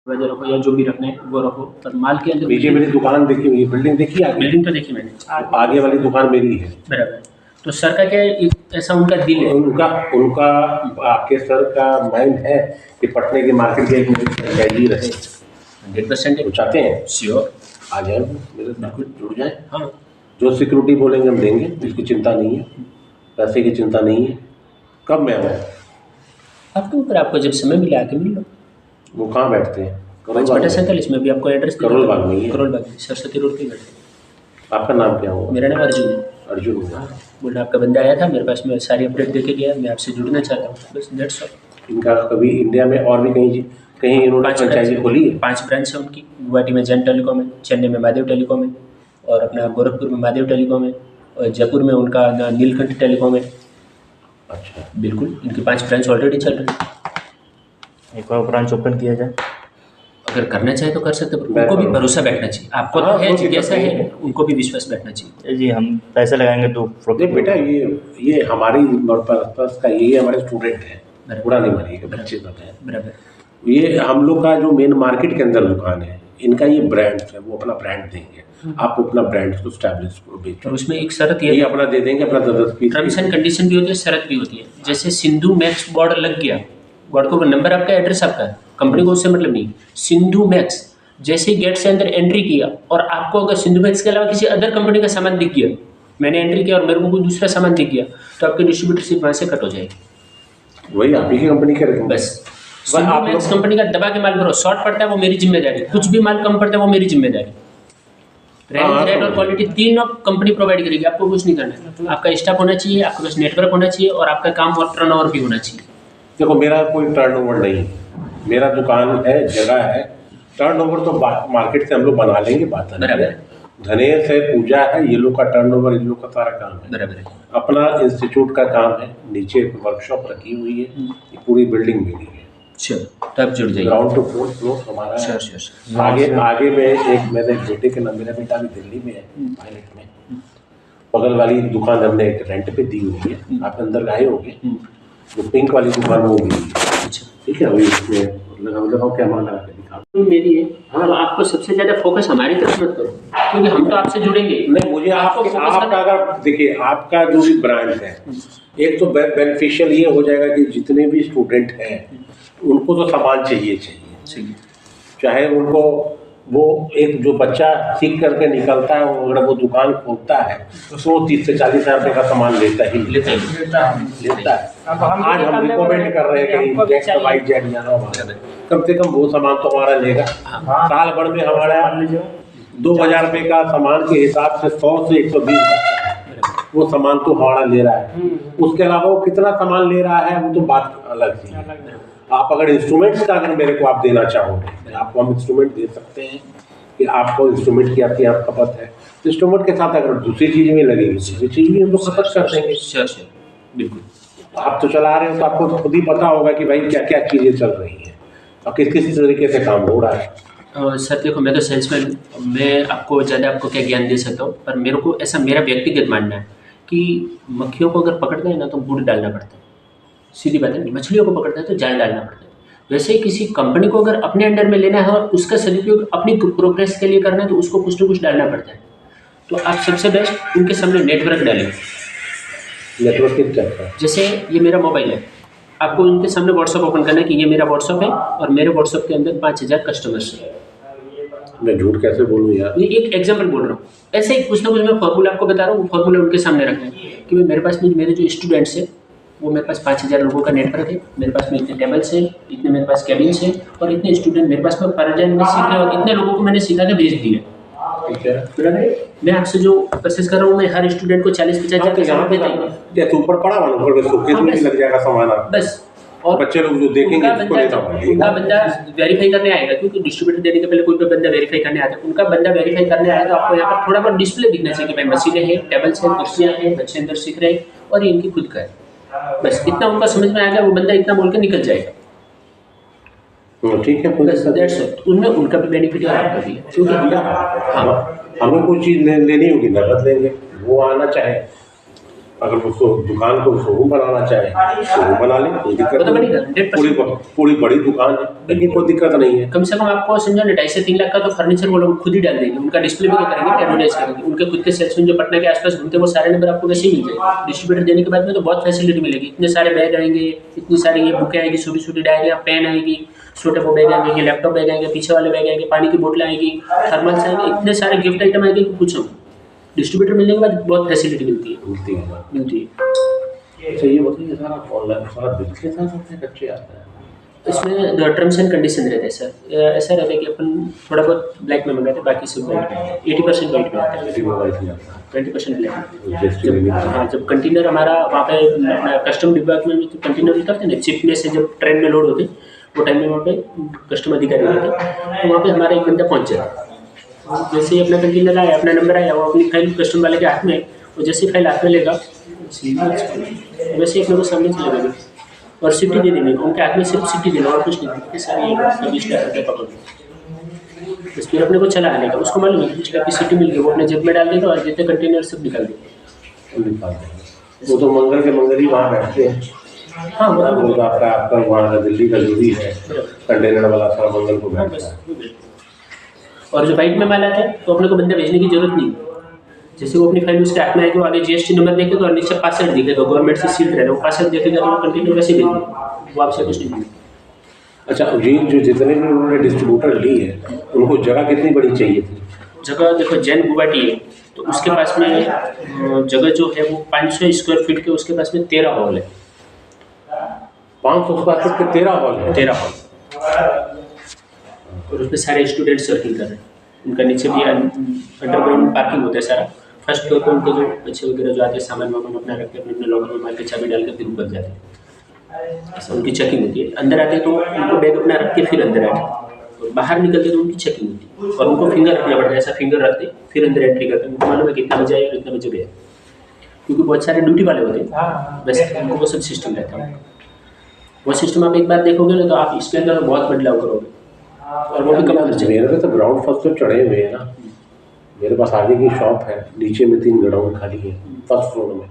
वजह रखो या जो भी रखना है वो रखो, पर माल के अंदर पीछे मेरी दुकान देखी हुई है, बिल्डिंग देखी है, बिल्डिंग तो देखी मैंने, आगे वाली दुकान मेरी है। बराबर। तो सर का क्या ऐसा उनका दिल है, उनका आपके सर का माइंड है कि पटने की मार्केट के एक फ्रेंचाइजी रहे। 100% वो चाहते हैं, श्योर आ जाए मेरे बिल्कुल जुड़ जाए। हाँ, जो सिक्योरिटी बोलेंगे हम देंगे, इसकी चिंता नहीं है, पैसे की चिंता नहीं है। कब मैं आऊँ? आपके ऊपर, आपको जब समय मिले आके मिल लो। वो कहाँ बैठते हैं? 5/47 में भी आपको एड्रेस करोल बाग में ही है। करोल बाग में सरस्वती रोड पे बैठे। आपका नाम क्या हुआ? मेरा नाम अर्जुन है। अर्जुन हुआ। बोला आपका बंदा आया था मेरे पास में, सारी अपडेट दे के गया, मैं आपसे जुड़ना चाहता हूँ, बस दैट्स ऑल। इनका कभी इंडिया में और भी कहीं इन्होंने फ्रेंचाइजी खोली है? 5 ब्रांच है उनकी। गुवाहाटी में जैन टेलीकॉम है, चेन्नई में महादेव टेलीकॉम है, और अपना गोरखपुर में महादेव टेलीकॉम है, और जयपुर में उनका नीलकंठ टेलीकॉम है। अच्छा, बिल्कुल, इनकी 5 ब्रांच ऑलरेडी चल रही है। एक और ब्रांच ओपन किया जाए, अगर करना चाहे तो कर सकते हैं, उनको भी भरोसा बैठना चाहिए। आपको तो है, जिज्ञासा है, उनको भी विश्वास बैठना चाहिए। जी हम पैसे लगाएंगे तो नहीं बेटा, ये हमारी पर्पस का, ये हमारे स्टूडेंट हैं, पूरा नहीं मानिएगा, बच्चे सब हैं। बराबर। ये हम लोग का जो मेन मार्केट के अंदर दुकान है, इनका ये ब्रांड है, वो अपना ब्रांड देंगे। आप अपना ब्रांड को स्टैब्लिश करो, बेचो। और उसमें एक शर्त ये अपना दे देंगे, अपना 10 पीस। टर्म्स एंड कंडीशन भी होती है, शर्त भी होती है। जैसे सिंधु मैक्स बोर्ड लग गया, बोर्ड को नंबर आपका, एड्रेस आपका है, कंपनी को उससे मतलब नहीं। सिंधु मैक्स जैसे ही गेट से अंदर एंट्री किया, और आपको अगर सिंधु मैक्स के अलावा किसी अदर कंपनी का सामान दिख गया, मैंने एंट्री किया और मेरे को कोई दूसरा सामान दिख गया, तो आपकी डिस्ट्रीब्यूटरशिप वहाँ से कट हो जाएगी। वही आप ही की कंपनी के रखेंगे बस। सिंधु मैक्स कंपनी का दबा के माल भरो, शॉर्ट पड़ता है वो मेरी जिम्मेदारी, कुछ भी माल कम पड़ता है वो मेरी जिम्मेदारी। रेट और क्वालिटी तीनों कंपनी प्रोवाइड करेगी, आपको कुछ नहीं करना है। आपका स्टाफ होना चाहिए, आपके पास नेटवर्क होना चाहिए, और आपका काम और टर्नओवर भी होना चाहिए। देखो, मेरा कोई टर्नओवर नहीं है, मेरा दुकान है, जगह है। टर्नओवर तो मार्केट से हम लोग बना लेंगे, बात बराबर। धनेश है, पूजा है, ये लोग का टर्नओवर, इन लोग का सारा काम है। बराबर है। अपना इंस्टीट्यूट का काम है, नीचे वर्कशॉप रखी हुई है, ये पूरी बिल्डिंग मेरी है। चलो तब जुड़ जाइए। ग्राउंड टू 4th फ्लोर हमारा है। श्योर। आगे में मेरे बेटे के नाम, मेरा बेटा भी दिल्ली में है, पायलट में। बगल वाली दुकान हमने एक रेंट पे दी हुई है, आप अंदर आए होंगे, जो पिंक वाली दुकान वो भी है। अच्छा, ठीक है, वही इसमें लगाओ कैमरा लगा के दिखा। मेरी है। हाँ, आपको सबसे ज़्यादा फोकस हमारी तरफ मत करो, क्योंकि हम तो आपसे जुड़ेंगे नहीं, मुझे आपका अगर देखिए, आपका जो भी ब्रांड है, एक तो बेनिफिशियल ये हो जाएगा कि जितने भी स्टूडेंट हैं उनको तो सामान चाहिए। चाहे उनको वो एक जो बच्चा सीख करके निकलता है, अगर वो दुकान खोलता है तो 30 से 40 हज़ार रुपये का सामान लेता है। आज हम रिकमेंड कर रहे हैं कि जेट वाई जेट जाना, कम से कम वो सामान तो हमारा लेगा। साल भर में हमारा 2000 रुपये का सामान के हिसाब से 100 से 120 बचता है, वो सामान तो हमारा ले रहा है। उसके अलावा वो कितना सामान ले रहा है वो तो बात अलग सी है। आप अगर इंस्ट्रूमेंट्स का अगर मेरे को आप देना चाहोगे, आपको हम इंस्ट्रूमेंट दे सकते हैं कि आपको इंस्ट्रूमेंट की आपकी यहाँ खपत है, तो इंस्ट्रूमेंट के साथ अगर दूसरी चीज़ में लगेगी, दूसरी चीज़ भी हम लोग खपत कर देंगे। श्योर बिल्कुल। आप तो चला रहे हो तो आपको खुद ही पता होगा कि भाई क्या क्या चीज़ें चल रही हैं और किस किस तरीके से काम हो रहा है। सर देखो, मैं तो सेल्समैन हूँ, मैं आपको ज़्यादा आपको क्या ज्ञान दे सकता हूँ, पर मेरे को ऐसा मेरा व्यक्तिगत मानना है कि मक्खियों को अगर पकड़ना है ना तो गुड़ डालना पड़ता है, सीधी बात है। मछलियों को पकड़ना है तो जाल डालना पड़ता है। वैसे ही किसी कंपनी को अगर अपने अंडर में लेना है और उसका सदुपयोग अपनी प्रोग्रेस के लिए करना है तो उसको कुछ ना कुछ डालना पड़ता है। तो आप सबसे बेस्ट उनके सामने नेटवर्क डालें। नेटवर्क किस टाइप का? जैसे ये मेरा मोबाइल है, आपको उनके सामने व्हाट्सअप ओपन करना है कि ये मेरा व्हाट्सअप है और मेरे व्हाट्सअप के अंदर 5000 कस्टमर्स हैं। मैं झूठ कैसे बोलूँ यार? ये एक एग्जाम्पल बोल रहा हूँ, ऐसे ही कुछ ना कुछ मैं फॉर्मूला आपको बता रहा हूँ, वो फॉर्मूला उनके सामने रखना है कि भाई मेरे पास में मेरे जो स्टूडेंट्स हैं वो मेरे पास 5000 लोगों का नेटवर्क है, मेरे पास में इतने टेबल्स हैं, इतने मेरे पास कैबिन्स हैं, और इतने स्टूडेंट मेरे पास में पर डे में सीख रहे हैं, और इतने लोगों को मैंने सिखा के भेज दिया। ठीक है, मैं आपसे जो प्रोसेस कर रहा हूँ, मैं हर स्टूडेंट को 40-50 हज़ार तो ऊपर पड़ा वाला ऊपर सुखे में लग जाएगा सामान बस। और बच्चे लोग जो देखेंगे उनका बंदा वेरीफाई करने आएगा, क्योंकि डिस्ट्रीब्यूटर देने के पहले कोई भी बंदा वेरीफाई करने आता है, उनका बंदा वेरीफाई करने आएगा। आपको यहाँ पर थोड़ा बहुत डिस्प्ले दिखना चाहिए कि भाई मशीनें हैं, टेबल्स हैं, कुर्सियाँ हैं, बच्चे अंदर सीख रहे हैं और ये इनकी खुद का है। बस इतना उनका समझ में आएगा, वो बंदा इतना बोल के निकल जाएगा। ठीक है, उनमें उनका भी बेनिफिट है, आपका भी है, क्योंकि हमें कोई चीज़ लेनी होगी नकद लेंगे, वो आना चाहे अगर उसको दुकान को शोरूम बनाना चाहे शोरूम बना ले, कोई दिक्कत वो तो नहीं। बनेगा 100%। पूरी बड़ी दुकान है, लेकिन कोई दिक्कत नहीं है। कम से कम आपको समझो ना 2.5 से 3 लाख का तो फर्नीचर वो लोग खुद ही डाल देंगे, उनका डिस्प्ले भी तो करेंगे, एडवर्टाइज करेंगे, उनके खुद के सेल्समैन जो पटना के आसपास घूमते हैं वो सारे नंबर आपको वैसे ही मिल जाएंगे। डिस्ट्रीब्यूटर देने के बाद में तो बहुत फैसिलिटी मिलेगी, इतने सारे बैग आएंगे, इतनी सारी ये बुकें आएगी, छोटी छोटी डायरियाँ, पेन आएगी, छोटे वो बैग आएंगे, लैपटॉप बैग आएंगे, पीछे वाले बैग आएंगे, पानी की बोतलें आएगी, थर्मल्स आएंगे, इतने सारे गिफ्ट आइटम आएंगे कि पूछो। डिस्ट्रीब्यूटर मिलने के बाद बहुत फैसिलिटी मिलती है। अच्छा, ये बताइए सारा ऑनलाइन सारा बिल के साथ होता है, कच्चे आता है? इसमें टर्म्स एंड कंडीशन रहते हैं सर। ऐसा रहता है कि अपन थोड़ा बहुत ब्लैक में मंगाते हैं, बाकी सब वाइट में, 80% वाइट में आता है, 20% ब्लैक। हाँ, जब कंटेनर हमारा वहाँ पे अपना कस्टम डिपार्टमेंट में कंटेनर उतरते हैं ना, चिप में से जब ट्रेन में लोड होते वो टाइम में वहाँ पे कस्टम अधिकारी रहते हैं, तो वहाँ पे हमारा एक बंदा पहुँच जाता है। जैसे ही अपना कंटेनर आया, अपना नंबर आया, वो अपनी फाइल कस्टम वाले के हाथ में, वो जैसे फाइल हाथ में लेगा वैसे अपने को सामने से लगेगा और सिटी दे देंगे, उनके हाथ में सिर्फ सिटी देना और कुछ नहीं। सर ये 20 लाख रुपये पकड़ बस, फिर अपने को चला आने का, उसको मालूम है 20 लाख की सिटी मिल गई, वो अपने जेब में डाल देगा और जितने कंटेनर सब निकाल देगा। वो तो मंगल के मंगल ही वहाँ बैठते हैं। हाँ वो तो आपका वहाँ का दिल्ली का जो भी है कंटेनर वाला सारा मंगल को बैठता है। और जो बाइक में माल आता है तो अपने को बंदा भेजने की जरूरत नहीं। जैसे वो अपनी फाइल उसके हाथ में आएगी, वो आगे जीएसटी नंबर देखेगा और नीचे पासवर्ड दिखेगा, गवर्नमेंट से सील रहेगा, वो पासवर्ड देखेगा तो वो कंटेनर वैसे भेज देगा, वो आपसे कुछ नहीं मांगेगा। अच्छा, ये जो जितने भी उन्होंने डिस्ट्रीब्यूटर ली है उनको जगह कितनी बड़ी चाहिए थी? जगह देखो, जैन गुवाहाटी है तो उसके पास में जगह जो है वो 500 स्क्वायर फीट के, उसके पास में 13 हॉल है। 500 स्क्वायर फीट के 13 हॉल है? 13 हॉल, और उसमें सारे स्टूडेंट सर्किल कर रहे हैं। उनका नीचे भी अंडरग्राउंड पार्किंग होता है सारा। फर्स्ट फ्लोर पर उनके जो बच्चे वगैरह जो आते हैं सामान वामान अपना रख के अपने लॉकर में मार के चाबी डाल के फिर ऊपर जाते हैं, ऐसा उनकी चेकिंग होती है। अंदर आते हैं तो उनको बैग अपना रख के फिर अंदर आते हैं, और बाहर निकलते तो उनकी चेकिंग होती है और उनको फिंगर रखना पड़ता है, ऐसा फिंगर रखते फिर अंदर एंट्री करते हैं। उनको मालूम है कितना बजे आए और इतना बजे गए, क्योंकि बहुत सारे ड्यूटी वाले होते हैं, वैसे उनको वो सब सिस्टम रहता है। वो सिस्टम आप एक बार देखोगे ना तो आप इसके अंदर बहुत बदलाव करोगे, और वो भी कम खर्चे। मेरे पे तो ग्राउंड फर्स्ट तो चढ़े हुए हैं ना, मेरे पास आगे की शॉप है, नीचे में 3 ग्राउंड खाली है फर्स्ट फ्लोर में,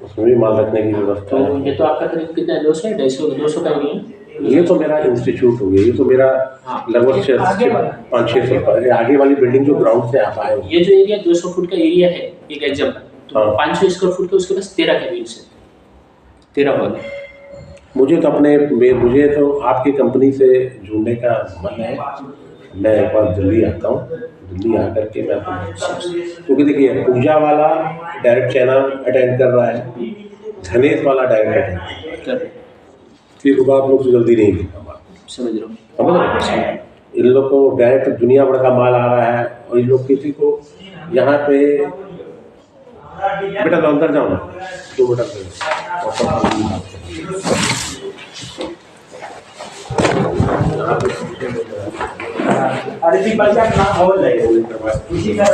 उसमें भी माल रखने की व्यवस्था तो है। ये तो आपका करीब कितना है, 200 200 का ही है। ये तो मेरा इंस्टीट्यूट हो गया, ये तो मेरा लगभग 500-600 रुपये। आगे वाली बिल्डिंग जो ग्राउंड से आप आए हो, ये जो एरिया 200 फुट का एरिया है, एक एग्जाम्पल, तो हाँ। 500 स्क्वायर फुट के उसके पास 13 कैबिन्स है, 13 हॉल है। मुझे तो आपकी कंपनी से जुड़ने का मन है। मैं एक बार दिल्ली आता हूँ, दिल्ली आकर के मैं आपको, क्योंकि देखिए पूजा वाला डायरेक्ट चैनल अटेंड कर रहा है, धनेश वाला डायरेक्ट अटेंड कर रहा है, फिर आप लोग से जल्दी नहीं मिलता, समझ रहा हूँ। समझ रहे हैं? इन लोग को डायरेक्ट दुनिया भर का माल आ रहा है, और इन लोग किसी को यहाँ पे बेटा अंदर जाओ ना 2 मिनट अरे नाम और लगेगा, इसी का